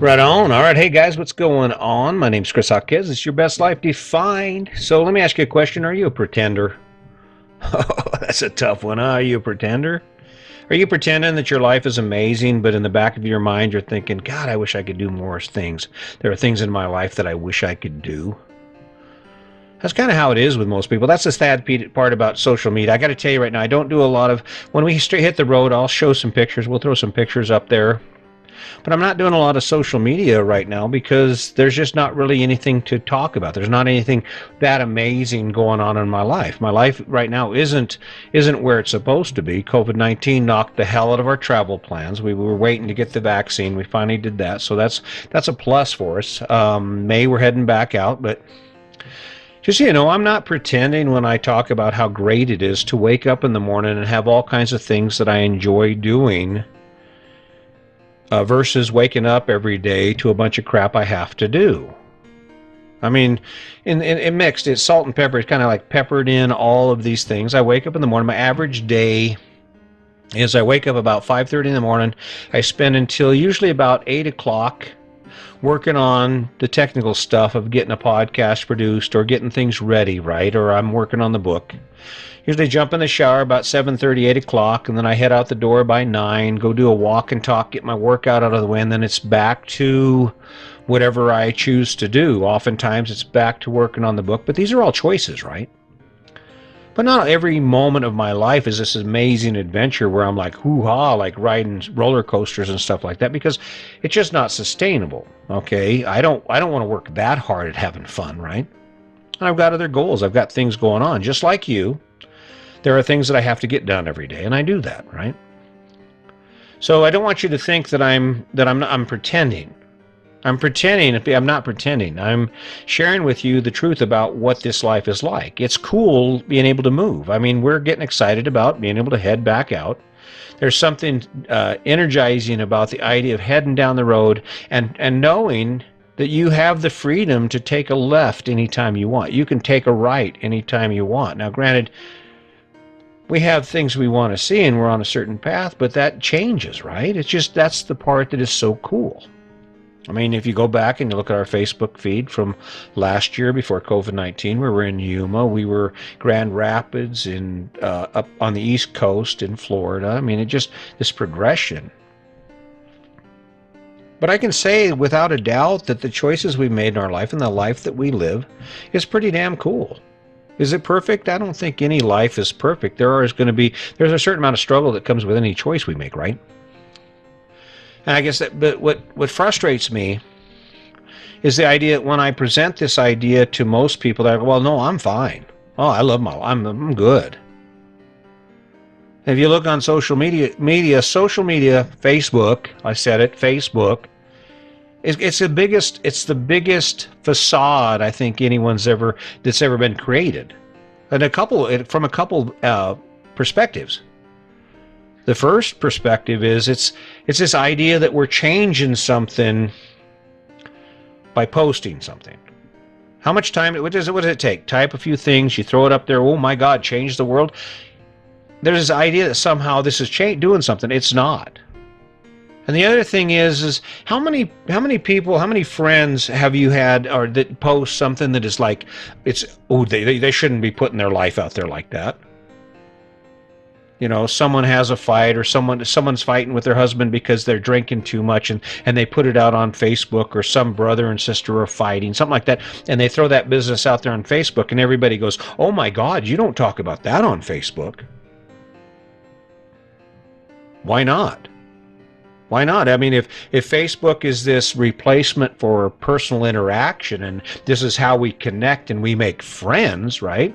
Right on. All right. Hey, guys, what's going on? My name's Chris Hawkes. It's your best life defined. So let me ask you a question. Are you a pretender? Oh, that's a tough one. Are you a pretender? Are you pretending that your life is amazing, but in the back of your mind, you're thinking, God, I wish I could do more things. There are things in my life that I wish I could do. That's kind of how it is with most people. That's the sad part about social media. I got to tell you right now, I don't do a lot of, when we hit the road, I'll show some pictures. We'll throw some pictures up there. But I'm not doing a lot of social media right now because there's just not really anything to talk about. There's not anything that amazing going on in my life. My life right now isn't where it's supposed to be. COVID-19 knocked the hell out of our travel plans. We were waiting to get the vaccine. We finally did that, so that's a plus for us. May we're heading back out, but just so you know, I'm not pretending when I talk about how great it is to wake up in the morning and have all kinds of things that I enjoy doing. Versus waking up every day to a bunch of crap I have to do. I mean, in mixed, it's salt and pepper. It's kind of like peppered in all of these things. I wake up in the morning. My average day is I wake up about 5:30 in the morning. I spend until usually about 8 o'clock working on the technical stuff of getting a podcast produced or getting things ready, right? Or I'm working on the book. Usually jump in the shower about 7:30, 8 o'clock, and then I head out the door by 9, go do a walk and talk, get my workout out of the way, and then it's back to whatever I choose to do. Oftentimes it's back to working on the book, but these are all choices, right? But not every moment of my life is this amazing adventure where I'm like, hoo-ha, like riding roller coasters and stuff like that, because it's just not sustainable, okay? I don't want to work that hard at having fun, right? And I've got other goals. I've got things going on, just like you. There are things that I have to get done every day, and I do that, right? So I don't want you to think that I'm pretending. I'm not pretending. I'm sharing with you the truth about what this life is like. It's cool being able to move. I mean, we're getting excited about being able to head back out. There's something energizing about the idea of heading down the road and knowing that you have the freedom to take a left anytime you want. You can take a right anytime you want. Now, granted, we have things we want to see and we're on a certain path, but that changes, right? It's just, that's the part that is so cool. I mean, if you go back and you look at our Facebook feed from last year before COVID-19, we were in Yuma, we were Grand Rapids, up on the East Coast in Florida. I mean, it just, this progression. But I can say without a doubt that the choices we made in our life and the life that we live is pretty damn cool. Is it perfect? I don't think any life is perfect. There's a certain amount of struggle that comes with any choice we make, right? And I guess but what frustrates me is the idea when I present this idea to most people that, well, no, I'm fine. Oh, I love my life. I'm good. If you look on social media, Facebook, I said it, Facebook, it's the biggest facade I think that's ever been created, and from a couple perspectives. The first perspective is it's this idea that we're changing something by posting something. How much time? What does it take? Type a few things, you throw it up there. Oh my God, change the world. There's this idea that somehow this is doing something. It's not. And the other thing is how many people, how many friends have you had or that post something that is like, they shouldn't be putting their life out there like that. You know, someone has a fight or someone's fighting with their husband because they're drinking too much and they put it out on Facebook, or some brother and sister are fighting, something like that, and they throw that business out there on Facebook and everybody goes, oh my God, you don't talk about that on Facebook. Why not? Why not? I mean, if Facebook is this replacement for personal interaction and this is how we connect and we make friends, right?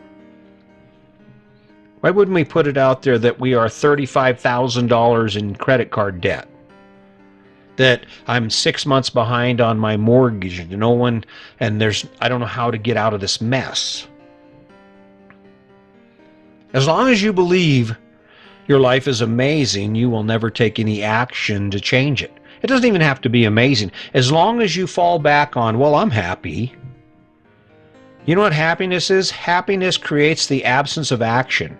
Why wouldn't we put it out there that we are $35,000 in credit card debt? That I'm 6 months behind on my mortgage and I don't know how to get out of this mess. As long as you believe your life is amazing, you will never take any action to change it. It doesn't even have to be amazing. As long as you fall back on, well, I'm happy. You know what happiness is? Happiness creates the absence of action.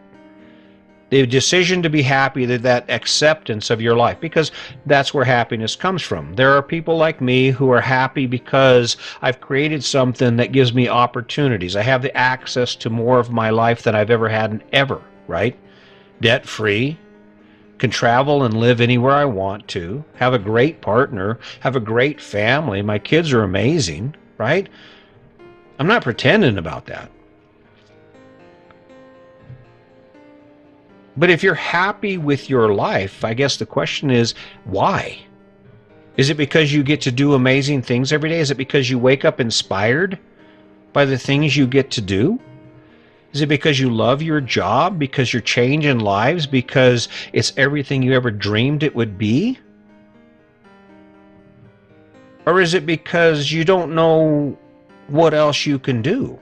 The decision to be happy, that acceptance of your life, because that's where happiness comes from. There are people like me who are happy because I've created something that gives me opportunities. I have the access to more of my life than I've ever had ever, right? Debt free, can travel and live anywhere I want to, have a great partner, have a great family. My kids are amazing, right? I'm not pretending about that. But if you're happy with your life, I guess the question is, why? Is it because you get to do amazing things every day? Is it because you wake up inspired by the things you get to do? Is it because you love your job? Because you're changing lives? Because it's everything you ever dreamed it would be? Or is it because you don't know what else you can do?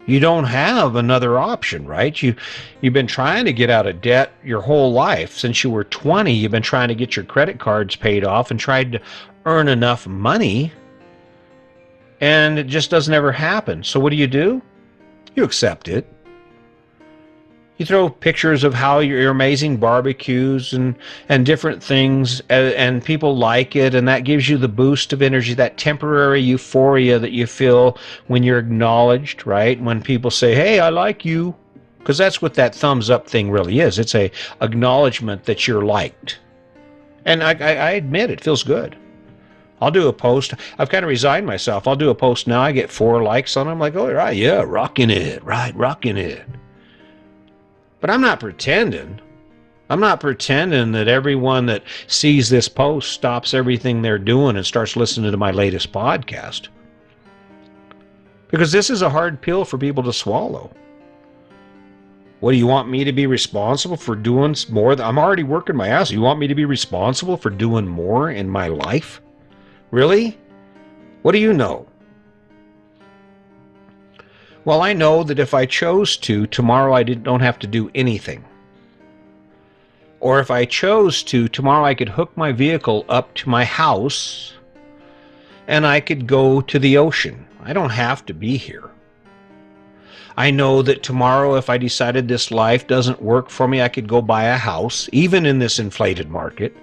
You don't have another option, right? You've been trying to get out of debt your whole life. Since you were 20, you've been trying to get your credit cards paid off and tried to earn enough money, and it just doesn't ever happen. So what do? You accept it. You throw pictures of how your amazing barbecues and different things, and people like it, and that gives you the boost of energy, that temporary euphoria that you feel when you're acknowledged, right? When people say, hey, I like you, because that's what that thumbs up thing really is. It's a acknowledgement that you're liked. And I admit it feels good. I'll do a post. I've kind of resigned myself. I'll do a post now. I get 4 likes on it. I'm like, oh, right, yeah, rocking it, right, rocking it. But I'm not pretending. I'm not pretending that everyone that sees this post stops everything they're doing and starts listening to my latest podcast. Because this is a hard pill for people to swallow. What, do you want me to be responsible for doing more? I'm already working my ass. You want me to be responsible for doing more in my life? Really? What do you know? Well, I know that if I chose to, tomorrow I don't have to do anything. Or if I chose to, tomorrow I could hook my vehicle up to my house and I could go to the ocean. I don't have to be here. I know that tomorrow, if I decided this life doesn't work for me, I could go buy a house, even in this inflated market,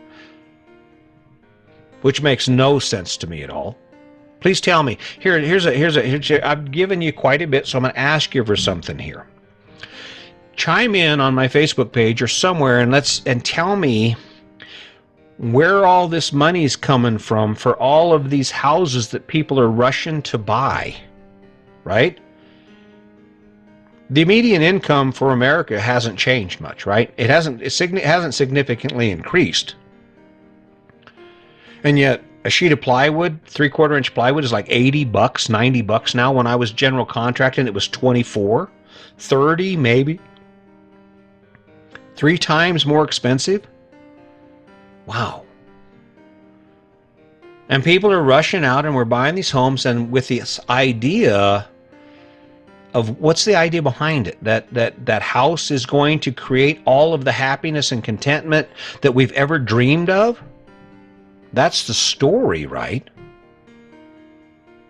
which makes no sense to me at all. Please tell me. Here's I've given you quite a bit, so I'm going to ask you for something here. Chime in on my Facebook page or somewhere and tell me where all this money is coming from for all of these houses that people are rushing to buy, right? The median income for America hasn't changed much, right? It hasn't significantly increased. And yet, a sheet of plywood, 3/4 inch plywood, is like $80, $90 now. When I was general contracting, it was $24, $30 maybe. 3 times more expensive. Wow. And people are rushing out and we're buying these homes, and with this idea of, what's the idea behind it? That house is going to create all of the happiness and contentment that we've ever dreamed of? That's the story, right?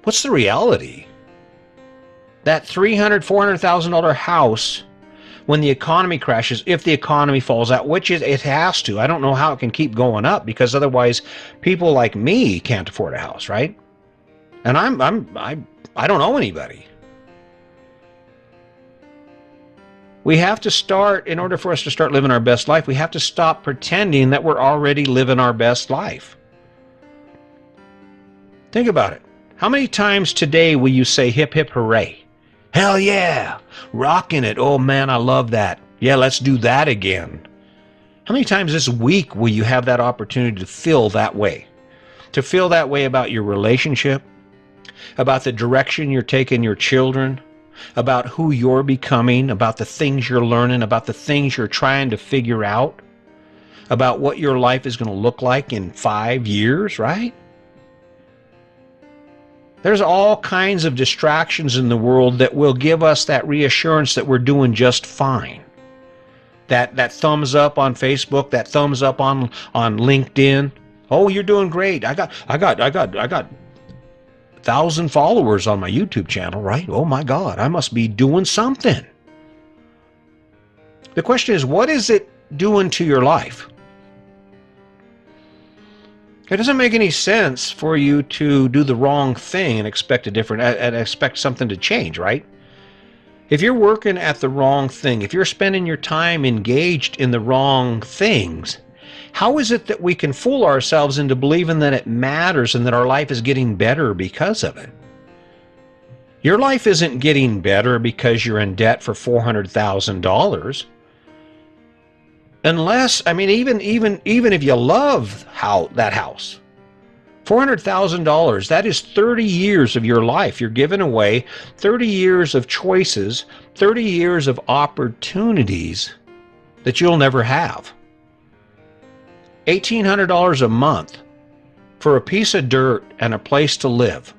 What's the reality? That $300,000, $400,000 house, when the economy crashes, if the economy falls out, which it has to. I don't know how it can keep going up, because otherwise people like me can't afford a house, right? And I don't know anybody. We have to start, in order for us to start living our best life, we have to stop pretending that we're already living our best life. Think about it. How many times today will you say hip hip hooray? Hell yeah, rocking it. Oh man, I love that. Yeah, let's do that again. How many times this week will you have that opportunity to feel that way? To feel that way about your relationship, about the direction you're taking your children, about who you're becoming, about the things you're learning, about the things you're trying to figure out, about what your life is going to look like in 5 years, right? There's all kinds of distractions in the world that will give us that reassurance that we're doing just fine. That thumbs up on Facebook, that thumbs up on LinkedIn. Oh, you're doing great. I got 1,000 followers on my YouTube channel, right? Oh my God, I must be doing something. The question is, what is it doing to your life? It doesn't make any sense for you to do the wrong thing and expect something to change, right? If you're working at the wrong thing, if you're spending your time engaged in the wrong things, how is it that we can fool ourselves into believing that it matters and that our life is getting better because of it? Your life isn't getting better because you're in debt for $400,000. Unless, I mean, even if you love that house, $400,000, that is 30 years of your life you're giving away, 30 years of choices, 30 years of opportunities that you'll never have. $1,800 a month for a piece of dirt and a place to live.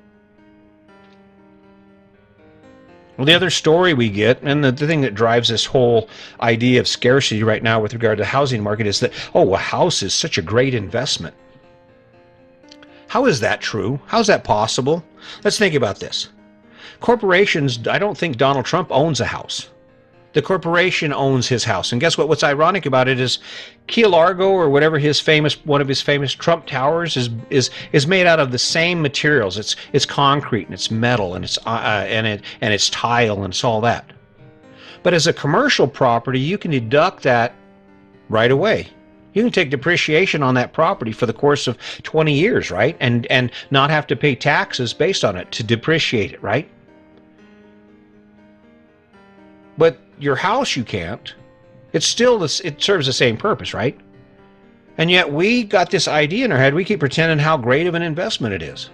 Well, the other story we get, and the thing that drives this whole idea of scarcity right now with regard to the housing market is that, oh, a house is such a great investment. How is that true? How is that possible? Let's think about this. Corporations, I don't think Donald Trump owns a house. The corporation owns his house. And guess what? What's ironic about it is Key Largo, or whatever one of his famous Trump towers is made out of the same materials. It's concrete and it's metal and it's tile and it's all that. But as a commercial property, you can deduct that right away. You can take depreciation on that property for the course of 20 years, right? And not have to pay taxes based on it to depreciate it, right? But your house, you can't. It serves the same purpose, right? And yet we got this idea in our head. We keep pretending how great of an investment it is.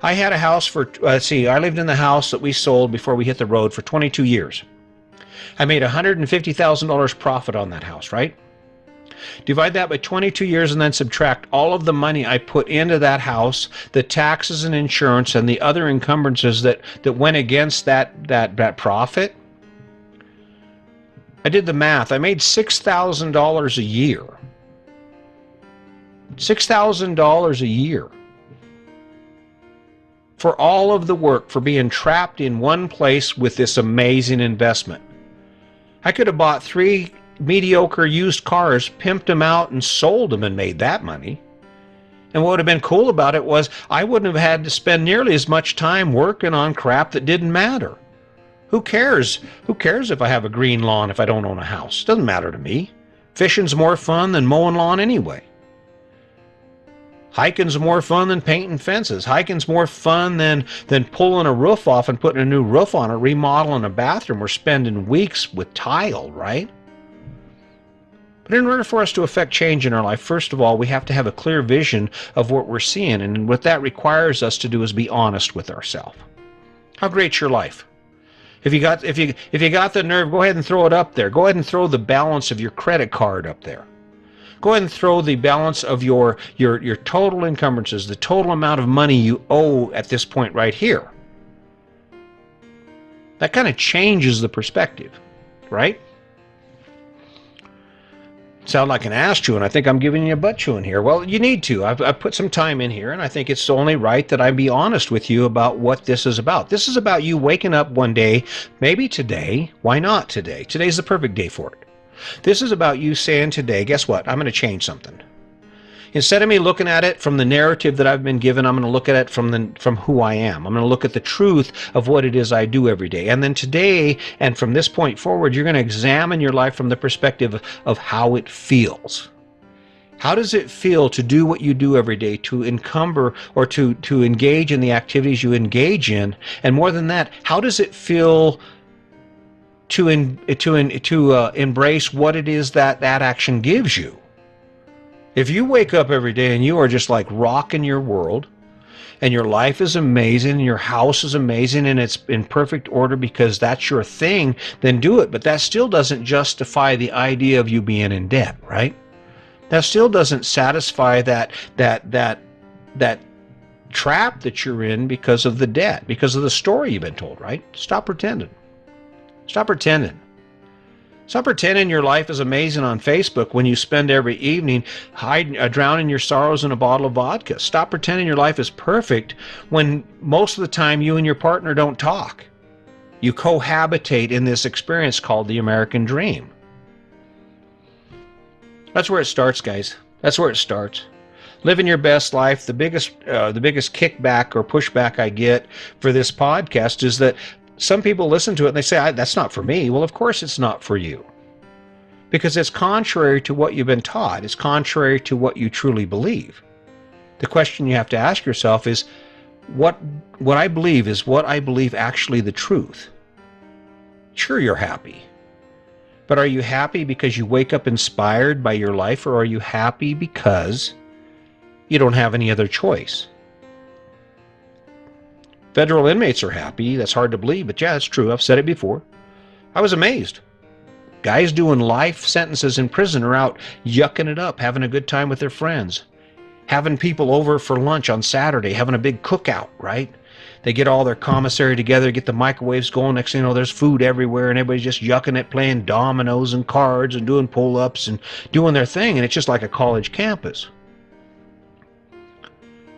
I had a house I lived in the house that we sold before we hit the road for 22 years. I made $150,000 profit on that house, right? Divide that by 22 years and then subtract all of the money I put into that house, the taxes and insurance and the other encumbrances that went against that profit. I did the math. I made $6,000 a year. $6,000 a year for all of the work, for being trapped in one place with this amazing investment. I could have bought 3 mediocre used cars, pimped them out, and sold them and made that money. And what would have been cool about it was I wouldn't have had to spend nearly as much time working on crap that didn't matter. Who cares? Who cares if I have a green lawn if I don't own a house? Doesn't matter to me. Fishing's more fun than mowing lawn anyway. Hiking's more fun than painting fences. Hiking's more fun than pulling a roof off and putting a new roof on it, remodeling a bathroom, or spending weeks with tile, right? But in order for us to affect change in our life, first of all, we have to have a clear vision of what we're seeing, and what that requires us to do is be honest with ourselves. How great's your life? If you got the nerve, go ahead and throw it up there. Go ahead and throw the balance of your credit card up there. Go ahead and throw the balance of your total encumbrances, the total amount of money you owe at this point right here. That kind of changes the perspective, right? Sound like an ass chewing. I think I'm giving you a butt chewing here. Well, you need to. I've put some time in here, and I think it's only right that I be honest with you about what this is about. This is about you waking up one day, maybe today. Why not today? Today's the perfect day for it. This is about you saying today, guess what? I'm going to change something. Instead of me looking at it from the narrative that I've been given, I'm going to look at it from who I am. I'm going to look at the truth of what it is I do every day. And then today, and from this point forward, you're going to examine your life from the perspective of how it feels. How does it feel to do what you do every day, to encumber or to engage in the activities you engage in? And more than that, how does it feel to embrace what it is that action gives you? If you wake up every day and you are just like rocking your world, and your life is amazing, and your house is amazing, and it's in perfect order because that's your thing, then do it. But that still doesn't justify the idea of you being in debt, right? That still doesn't satisfy that trap that you're in because of the debt, because of the story you've been told, right? Stop pretending. Stop pretending. Stop pretending your life is amazing on Facebook when you spend every evening drowning your sorrows in a bottle of vodka. Stop pretending your life is perfect when most of the time you and your partner don't talk. You cohabitate in this experience called the American dream. That's where it starts, guys. That's where it starts. Living your best life. The biggest kickback or pushback I get for this podcast is that some people listen to it and they say, "That's not for me." Well, of course it's not for you, because it's contrary to what you've been taught. It's contrary to what you truly believe. The question you have to ask yourself is, what I believe, is what I believe actually the truth? Sure, you're happy. But are you happy because you wake up inspired by your life, or are you happy because you don't have any other choice? Federal inmates are happy. That's hard to believe, but yeah, it's true. I've said it before. I was amazed. Guys doing life sentences in prison are out yucking it up, having a good time with their friends, having people over for lunch on Saturday, having a big cookout, right? They get all their commissary together, get the microwaves going. Next thing you know, there's food everywhere, and everybody's just yucking it, playing dominoes and cards and doing pull-ups and doing their thing, and it's just like a college campus.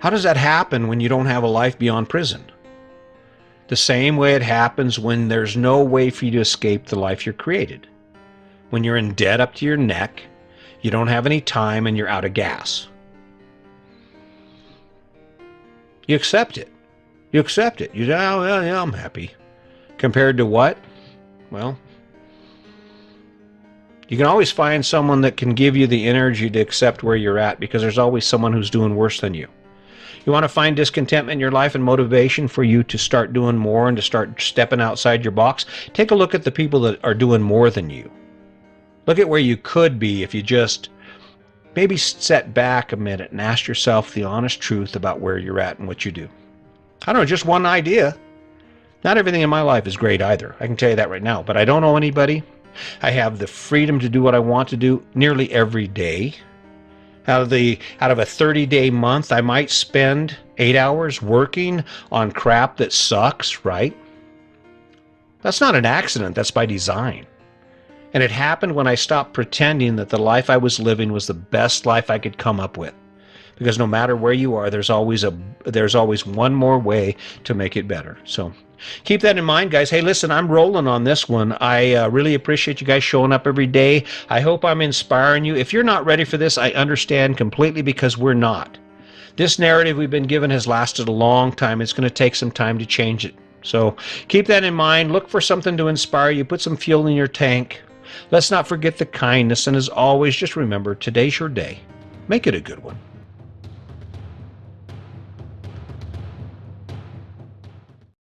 How does that happen when you don't have a life beyond prison? The same way it happens when there's no way for you to escape the life you're created. When you're in debt up to your neck, you don't have any time, and you're out of gas. You accept it. You accept it. You say, "Oh, well, yeah, I'm happy." Compared to what? Well, you can always find someone that can give you the energy to accept where you're at, because there's always someone who's doing worse than you. You want to find discontentment in your life and motivation for you to start doing more and to start stepping outside your box? Take a look at the people that are doing more than you. Look at where you could be if you just maybe set back a minute and ask yourself the honest truth about where you're at and what you do. I don't know, just one idea. Not everything in my life is great either. I can tell you that right now, but I don't know anybody. I have the freedom to do what I want to do nearly every day. Out of a 30-day month, I might spend 8 hours working on crap that sucks, right? That's not an accident. That's by design. And it happened when I stopped pretending that the life I was living was the best life I could come up with. Because no matter where you are, there's always one more way to make it better. So keep that in mind, guys. Hey, listen, I'm rolling on this one. I really appreciate you guys showing up every day. I hope I'm inspiring you. If you're not ready for this, I understand completely, because we're not. This narrative we've been given has lasted a long time. It's going to take some time to change it. So keep that in mind. Look for something to inspire you. Put some fuel in your tank. Let's not forget the kindness. And as always, just remember, today's your day. Make it a good one.